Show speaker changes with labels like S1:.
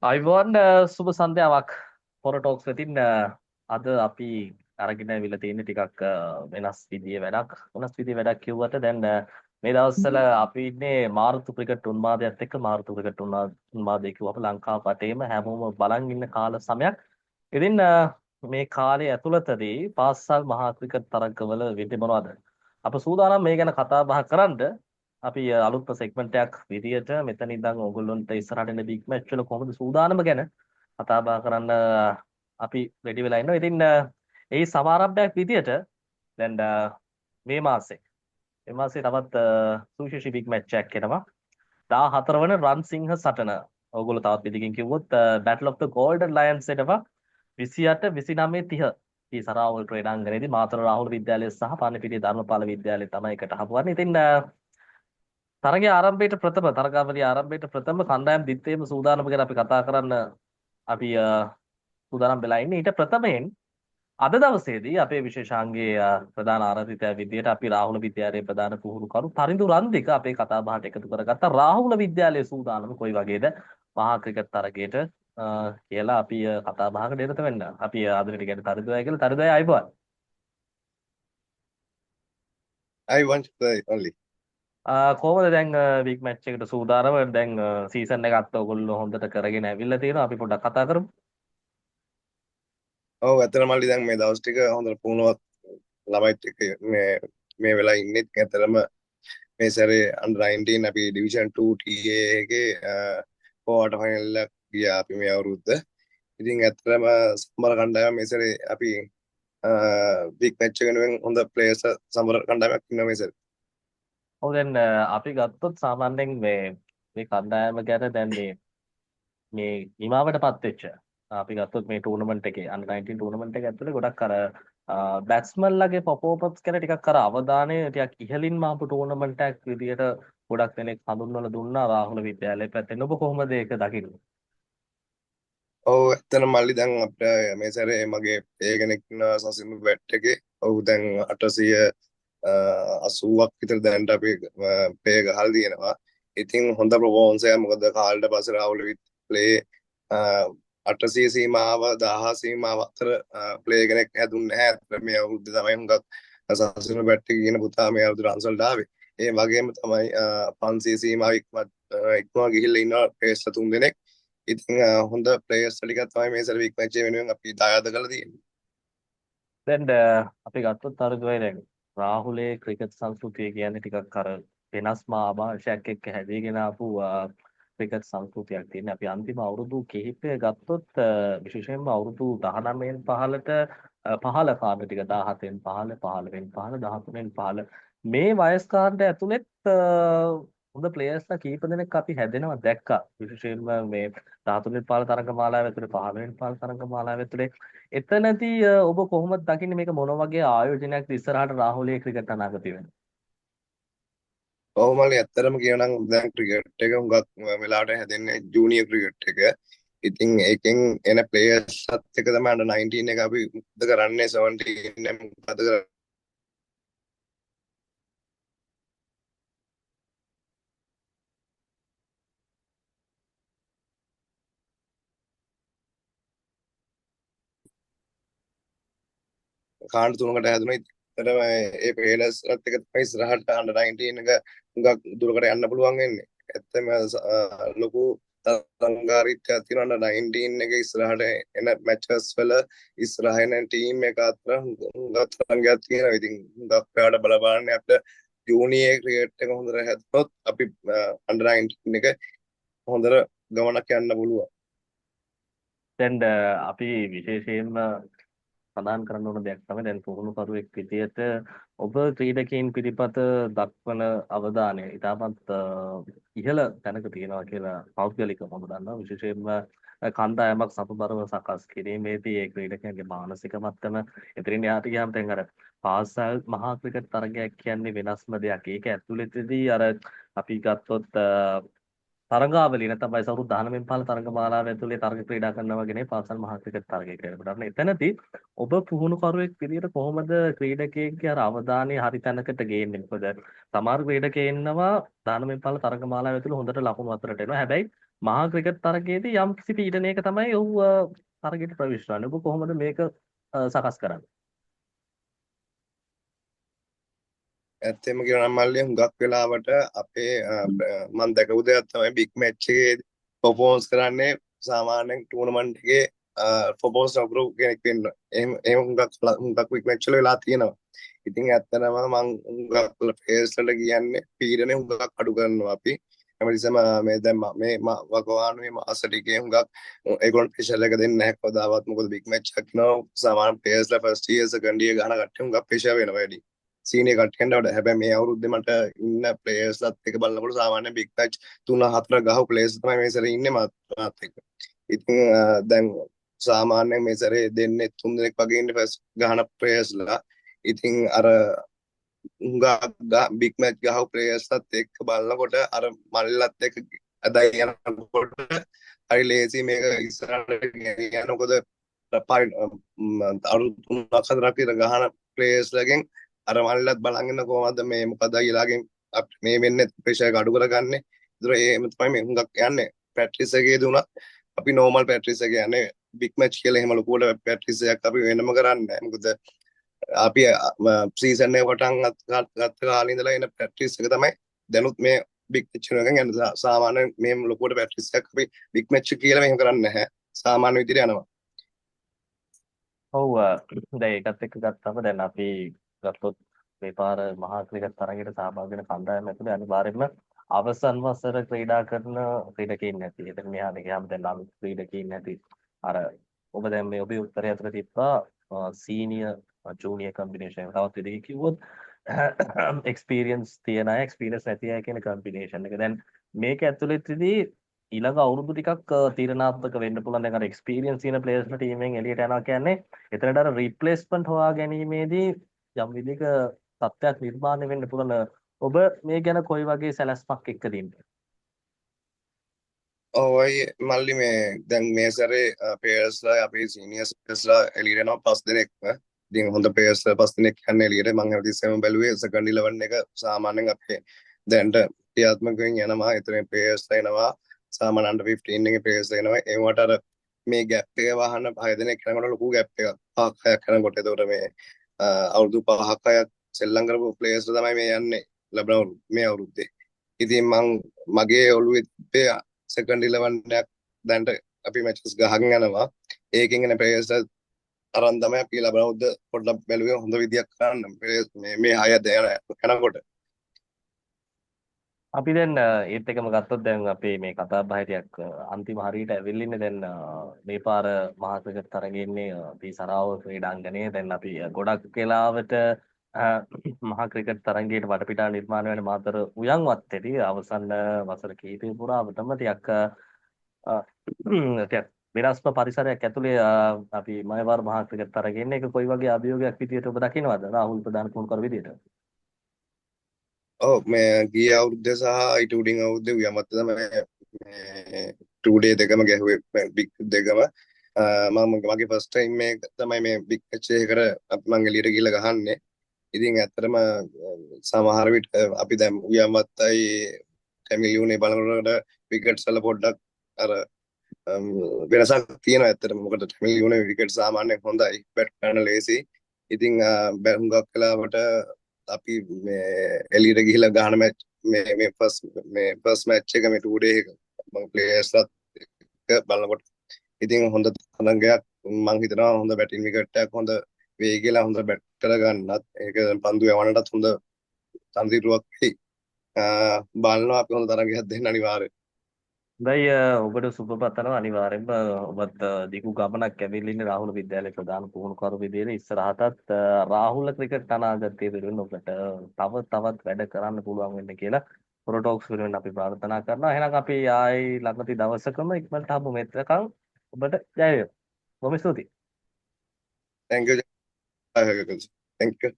S1: අයිබෝන් සුබ සන්ධ්‍යාවක් පොර ටෝක්ස් වෙතින් අද අපි අරගෙන ඇවිල්ලා තියෙන ටිකක් වෙනස් විදිය වැඩක් වෙනස් විදිය වැඩක් කිව්වට දැන් මේ දවස්වල අපි ඉන්නේ මාරුතු ක්‍රිකට් උන්මාදයත් එක්ක මාරුතු ක්‍රිකට් උන්මාදය කිව්වම ලංකාව රටේම හැමෝම බලන් ඉන්න කාල සමයක්. ඉතින් මේ කාලය ඇතුළතදී පාස්සල් මහා ක්‍රිකට් තරගවල වෙන්නේ මොනවද? අප සූදානම් මේ ගැන කතා බහ කරන්න. අපි අලුත්ම සෙග්මන්ට් එකක් විදියට මෙතන ඉඳන් ඕගොල්ලොන්ට ඉස්සරහට එන බිග් මැච් වල කොහොමද සූදානම ගැන කතා බහ කරන්න අපි රෙඩි වෙලා ඉන්නවා. ඉතින් ඒ සමාරම්භයක් විදියට දැන් මේ මාසේ තවත් සුවිශේෂී බිග් මැච් එකක් එනවා. 14 වන රන්සිංහ සටන. ඕගොල්ලෝ තවත් පිටකින් කිව්වොත් battle of the golden lions එනවා 28 29 30 මේ සරාවල් ක්‍රීඩාංගණයේදී මාතර රාහුල විද්‍යාලය සහ පානපිටිය ධර්මපාල විද්‍යාලය තමයි එකට හමුවන්නේ. ඉතින් තරගයේ ආරම්භයට තරගාවලියේ ආරම්භයට ප්‍රථම කණ්ඩායම් දිත්තේම සූදානම ගැන අපි කතා කරන්න අපි සූදානම් වෙලා ඉන්නේ. ඊට ප්‍රථමයෙන් අද දවසේදී අපේ විශේෂාංගයේ ප්‍රධාන ආරාධිතයා විදියට අපි රාහුල විද්‍යාලයේ ප්‍රධාන පුහුණුකරු තරිඳු රන්දික අපේ කතා බහට එකතු කරගත්තා. රාහුල විද්‍යාලයේ සූදානම කොයි වගේද මහා ක්‍රිකට් තරගයට කියලා අපි කතා බහකට නිරත වෙන්න. අපි ආදරයට කියන්නේ තරිඳුයි කියලා. තරිඳුයි ආයිබෝන්.
S2: I want to play only.
S1: කොහොමද දැන් බිග් මැච් එකට සූදානම දැන් සීසන් එකත් ඔයගොල්ලෝ හොඳට කරගෙන ඇවිල්ලා තියෙනවා අපි පොඩ්ඩක් කතා කරමු.
S2: ඔව් ඇත්තට මල්ලි දැන් මේ දවස් ටික හොඳට පුහුණුවක් ළමයිත් එක්ක මේ වෙලා ඉන්නෙත් ඇත්තටම මේ සැරේ under 19 අපි division 2 TA එකේ quarter final එක ගියා අපි මේ අවුරුද්ද. ඉතින් ඇත්තටම සම්බර කණ්ඩායම මේ සැරේ අපි big match එක වෙනුවෙන් හොඳ players සම්බර කණ්ඩායමක් ඉන්නවා මේ සැරේ.
S1: ඔව් දැන් අපි ගත්තොත් සාමාන්‍යයෙන් මේ කණ්ඩායම ගැන දැන් මේ නිමාවටපත් වෙච්ච අපි ගත්තොත් මේ ටූර්නමන්ට් එකේ under 19 ටූර්නමන්ට් එක ඇතුලේ ගොඩක් අර බැට්ස්මන්ලගේ පර්ෆෝමන්ස් ගැන ටිකක් අර අවධානය ටිකක් ඉහළින්ම ආපු ටූර්නමන්ට් එකක් විදියට ගොඩක් දෙනෙක් හඳුන්වලා දුන්නා රාහුල විද්‍යාලය පැත්තෙන්. ඔබ කොහොමද ඒක දකින්නේ?
S2: ඔව් ඇත්තටම මල්ලි දැන් අපිට මේ සැරේ මගේ ඒ කෙනෙක් ඉන්නවා සසිම බැට් එකේ. ඔව් දැන් 800 80ක් විතර දැනට අපි පේ ගහලා තියෙනවා. ඉතින් හොඳ ප්‍රොෆෝමන්ස් එකක් මොකද කාලෙට පස්සේ රාහුල ප්ලේ 800 සීමාව 1000 සීමාව අතර ප්ලේ කෙනෙක් හැදුන්නේ නැහැ. අතට මේ අවුරුද්දේ තමයි හුඟක් සසිම බැට් එකේ කියන පුතා මේ අවුරුද්දේ රන්සල්ට ආවේ. ඒ වගේම තමයි 500 සීමාව ඉක්මවා ගිහිල්ලා ඉන්නවා පේස්ලා 3 දෙනෙක්. ඉතින් හොඳ ප්ලේයර්ස් ටිකක් තමයි මේ සැරේ බිග් මැච් එක වෙනුවෙන් අපි දායාද කරලා තියෙන්නේ.
S1: දැන් අපි ගත්තොත් අර දුවයි දැන් රාහුලේ ක්‍රිකට් සංස්කෘතිය කියන්නේ ටිකක් අර වෙනස්ම ආభాෂයක් එක්ක හැදීගෙන ආපු ක්‍රිකට් සංස්කෘතියක් තියෙන. අපි අන්තිම අවුරුදු කිහිපය ගත්තොත් විශේෂයෙන්ම අවුරුදු 19න් 15ට 15 කාණ්ඩ ටික 17න් 15 15න් 15 13න් 15 මේ වයස් කාණ්ඩ ඇතුළෙත් හොඳ ප්ලේයර්ස්ලා කීප දෙනෙක් අපි හැදෙනවා දැක්කා. විශේෂයෙන්ම මේ 13න් 15 තරඟමාලාව ඇතුළේ 15න් 15 තරඟමාලාව ඇතුළේ එතනදී ඔබ කොහොමද දකින්නේ මේක මොන වගේ ආයෝජනයක්ද ඉස්සරහට රාහුලේ ක්‍රිකට් අනාගතය වෙන්නේ?
S2: ඔව් මල්ලි ඇත්තටම කියනනම් දැන් ක්‍රිකට් එක හුඟක් වෙලාවට හැදෙන්නේ ජූනියර් ක්‍රිකට් එක. ඉතින් ඒකෙන් එන ප්ලේයර්ස්ත් එක තමයි අnder 19 එක අපි මොකද කරන්නේ 17 එක මොකද කරන්නේ කාණ්ඩ තුනකට හැදුණා. ඉතින් ඒ ප්ලේයර්ස්ත් එක තමයි ඉස්සරහට අnder 19 එක හුඟක් දුරකට යන්න පුළුවන් වෙන්නේ. ඇත්තම ලොකු තරංගාරීත්වයක් තියෙනවා අnder 19 එක ඉස්සරහට එන මැචස් වල ඉස්සරහ එන ටීම් එක අතර හුඟක් තරංගයක් තියෙනවා. ඉතින් හුඟක් පැයට බලපාන්නේ අපිට ජූනියර් ක්‍රිකට් එක හොඳට හැදුනොත් අපි අnder 19 එක හොඳට ගමනක් යන්න පුළුවන්.
S1: දැන් අපි විශේෂයෙන්ම සඳහන් කරන්න ඕන දෙයක් තමයි දැන් පුහුණුකරුවෙක් විදියට ඔබ ක්‍රීඩකයන් පිළිපත දක්වන අවධානය ඉතාමත් ඉහළ තැනක තියෙනවා කියලා පෞද්ගලිකව මම දන්නවා. විශේෂයෙන්ම කණ්ඩායමක් සමබරව සකස් කිරීමේදී ඒ ක්‍රීඩකයන්ගේ මානසික මට්ටම එතනින් එහාට ගියාම දැන් අර පාසල් මහා ක්‍රිකට් තරගයක් කියන්නේ වෙනස්ම දෙයක්. ඒක ඇතුළතදී අර අපි ගත්තොත් තරඟාවලිය නැත්නම් වයස අවුරුදු 19 15 තරඟමාලාව ඇතුලේ තරඟ ක්‍රීඩා කරනවා වගේ නේ පාසල් මහා ක්‍රිකට් තරගය කියලා. ඒකට එතනදී ඔබ පුහුණුකරුවෙක් විදියට කොහොමද ක්‍රීඩකයෙක්ගේ අර අවධානය හරි තැනකට ගේන්නේ? මොකද සමහර ක්‍රීඩකයෝ ඉන්නවා 19 15 තරඟමාලාව ඇතුලේ හොඳට ලකුණු අතරට එනවා. හැබැයි මහා ක්‍රිකට් තරගයේදී යම් කිසි පීඩනයක තමයි ඔහු තරගයට ප්‍රවිෂ්ඨ වන්නේ. ඔබ කොහොමද මේක සකස් කරන්නේ?
S2: ඇත්තම කියනවා නම් මල්ලි හුඟක් වෙලාවට අපේ මම දැකපු දෙයක් තමයි බිග් මැච් එකේ පර්ෆෝමන්ස් කරන්නේ සාමාන්‍යයෙන් ටූර්නමන්ට් එකේ පර්ෆෝමන්ස් නපුරු කෙනෙක් වෙන්න. එහෙම හුඟක් බිග් මැච් වල වෙලා තියෙනවා. ඉතින් ඇත්තටම මම හුඟක් ප්ලේයර්ස් වලට කියන්නේ පීඩනේ හුඟක් අඩු කරනවා අපි. හැමතිස්සෙම මේ දැන් මේ වකවානුවේ මාස ටිකේ හුඟක් ඒගොල්ලෝ ප්‍රෙෂර් එක දෙන්නේ නැහැ කවදාවත්. මොකද බිග් මැච් එකක් නෝ සාමාන්‍ය ප්ලේයර්ස්ලා ෆස්ට් ඉයර් සෙකන්ඩ් ඉයර් ගහන කට්ටිය හුඟක් ප්‍රෙෂර් වෙනවා වැඩි. සීනියර් කට්ටියන්ට වඩා. හැබැයි මේ අවුරුද්දේ මට ඉන්න ප්ලේයර්ස්ලාත් එක බලනකොට සාමාන්‍ය බිග් මැච් 3-4 ගහපු ප්ලේයර්ස් තමයි මේ සැරේ ඉන්නේ මාත් එක්ක. ඉතින් දැන් සාමාන්‍යයෙන් මේ සැරේ දෙන්නේ 3 දෙනෙක් වගේ ඉන්නේ ෆස්ට් ගහන ප්ලේයර්ස්ලා. ඉතින් අර බිග් මැච් ගහපු ප්ලේයර්ස්ලාත් එක්ක බලනකොට අර මල්ලත් එක්ක අදයි යනකොට හරි ලේසි මේක ඉස්සරහට ගෙනියන්න. මොකද අරුත් 3-4ක් විතර ගහන ප්ලේයර්ස්ලාගෙන් අර මල්ලත් බලන් ඉන්න කොහොමද මේ මොකද ඊළඟින් මේ වෙන්නේ ප්‍රෙෂර් එක අඩු කරගන්නේ. ඒතර එහෙම තමයි මේ හුඟක් යන්නේ. ප්‍රැක්ටිස් එකේදී උනත් අපි නෝමල් ප්‍රැක්ටිස් එක යන්නේ බිග් මැච් කියලා එහෙම ලොකුවට ප්‍රැක්ටිස් එකක් අපි වෙනම කරන්නේ නැහැ. මොකද අපි සීසන් එක පටන් ගත්ත කාලේ ඉඳලා එන ප්‍රැක්ටිස් එක තමයි දැනුත් මේ බිග් මැච් එකෙන් යන සාමාන්‍ය මේ ලොකුවට ප්‍රැක්ටිස් එකක් අපි බිග් මැච් කියලා මෙහෙම කරන්නේ නැහැ. සාමාන්‍ය විදිහට යනවා.
S1: ඔව් දැන් ඒකත් එක්ක ගත්තම දැන් අපි ගත්තොත් මේ පාර මහා ක්‍රිකට් තරගයට සහභාගී වෙන කණ්ඩායම ඇතුලේ අනිවාර්යයෙන්ම අවසන් වසර ක්‍රීඩා කරන ක්‍රීඩකයින් නැති. එතන මෙහාට ගියාම දැන් අලුත් ක්‍රීඩකයින් නැති. අර ඔබ දැන් මේ ඔබේ උත්තරය අතර තිබ්බා සීනියර් ජූනියර් කම්බිනේෂන් එක. තවත් විදිහකින් කිව්වොත් එක්ස්පීරියන්ස් තියන අය එක්ස්පීරියන්ස් නැති අය කියන කම්බිනේෂන් එක. දැන් මේක ඇතුළතදී ඊළඟ අවුරුදු ටිකක් තීරණාත්මක වෙන්න පුළුවන්. දැන් අර එක්ස්පීරියන්ස් තියෙන ප්ලේයර්ස්ලා ටීම් එකෙන් එළියට යනවා කියන්නේ එතනට අර රීප්ලේස්මන්ට් හොයා ගැනීමේදී යම් විදිහක තත්ත්වයක් නිර්මාණය වෙන්න පුළුවන්. ඔබ මේ ගැන කොයි වගේ සැලැස්මක් එක්කද ඉන්නේ?
S2: ඔය මල්ලි මේ දැන් මේ සැරේ ප්ලේයර්ස්ලා අපේ සීනියර්ස් ප්ලේයර්ස්ලා එළියට යනවා 5 දෙනෙක්ම. ඉතින් හොඳ ප්ලේයර්ස්ලා 5 දෙනෙක් යන්නේ එළියට. මම හැමතිස්සෙම බැලුවේ සෙකන්ඩ් 11 එක සාමාන්‍යයෙන් අපේ දැන්ට ක්‍රියාත්මකයෙන් යනවා. එතන ප්ලේයර්ස්ලා එනවා. සාමාන්‍ය අන්ඩර් 15 එකේ ප්ලේයර්ස්ලා එනවා. ඒවට අර මේ ගැප් එක වහන්න 6 දෙනෙක් යනකොට ලොකු ගැප් එකක්. 5ක් 6ක් යනකොට ඒතකොට මේ අවුරුදු 5ක් 6ක් සෙල්ලම් කරපු ප්ලේයර්ස්ලා තමයි මේ යන්නේ ලැබනවලු මේ අවුරුද්දේ. ඉතින් මගේ ඔළුවේ තිබ්බේ සෙකන්ඩ් 11 එකක් දැන්ට අපි මැචස් ගහගෙන යනවා. ඒකෙන් එන ප්ලේයර්ස් අරන් තමයි අපි ලබනවුද්ද පොඩ්ඩක් බැලුවේ හොඳ විදියක් කරන්න. මේ අය දැන යනකොට
S1: අපි දැන් ඒත් එකම ගත්තොත් දැන් අපේ මේ කතා බහ ටිකක් අන්තිම හරියට ඇවිල්ලා ඉන්නේ. දැන් මේ පාර මහා ක්‍රිකට් තරගයේ ඉන්නේ අපි සරාව ක්‍රීඩාංගණයේ. දැන් අපි ගොඩක් වෙලාවට මහා ක්‍රිකට් තරගයේ වටපිටා නිර්මාණය වෙන මාතර උයන් වත්තේදී අවසන් වසර කිහිපය පුරාවටම ටිකක් වෙනස්ම පරිසරයක් ඇතුලේ අපි මයවර මහා ක්‍රිකට් තරගයේ ඉන්නේ. ඒක කොයි වගේ අභියෝගයක් විදියට ඔබ දකිනවද? රාහුල් ප්‍රධාන පුහුණුකරු විදියට.
S2: ඔව් මේ ගිය අවුරුද්දේ සහ ඊට උඩින් අවුරුද්දේ උයමත් තමයි මේ 2 දෙකම ගැහුවේ බිග් දෙකම. මම මගේ ෆස්ට් ටයිම් මේ තමයි මේ බිග් මැච් එකකට මම එළියට ගිහලා ගහන්නේ. ඉතින් ඇත්තටම සමහර විට අපි දැන් උයමත්තයි ටැමිලියුනේ බලනකොට විකට්ස් වල පොඩ්ඩක් අර වෙනසක් තියෙනවා ඇත්තටම. මොකද ටැමිලියුනේ විකට් සාමාන්‍යයෙන් හොඳයි, බැට් කරන්න ලේසි. ඉතින් හුඟක් වෙලාවට අපි මේ එළියට ගිහිලා ගහන මැච් මේ ෆස්ට් මැච් එක මේ 2 ඩේ එක මම ප්ලේයර්ස්ලාත් එක්ක බලනකොට ඉතින් හොඳ තරගයක් මම හිතනවා. හොඳ බැටින් විකට් එකක් හොඳ වේගයලා හොඳ බැට් කරගන්නත් ඒක පන්දු යවන්නටත් හොඳ තන්තිරුවක් වෙයි. බලනවා අපි හොඳ තරගයක් දෙන්න අනිවාර්යයෙන්.
S1: හොඳයි ඔබට සුබ පතනවා අනිවාර්යෙන්ම. ඔබත් දිගු ගමනක් ඇවිල්ලා ඉන්නේ රාහුල විද්‍යාලයේ ප්‍රධාන පුහුණුකරු විදිහට. ඉස්සරහටත් රාහුල ක්‍රිකට් අනාගතයේ වෙනුවෙන් ඔබට තවත් වැඩ කරන්න පුළුවන් වෙන්න කියලා ප්‍රොටොක්ස් වෙනුවෙන් අපි ප්‍රාර්ථනා කරනවා. එහෙනම් අපි ආයි ළඟති දවසකම ඉක්මනට හමු. මෙතකන් ඔබට ජය වේවා. බොහොම ස්තුතියි.
S2: Thank you. Thank you.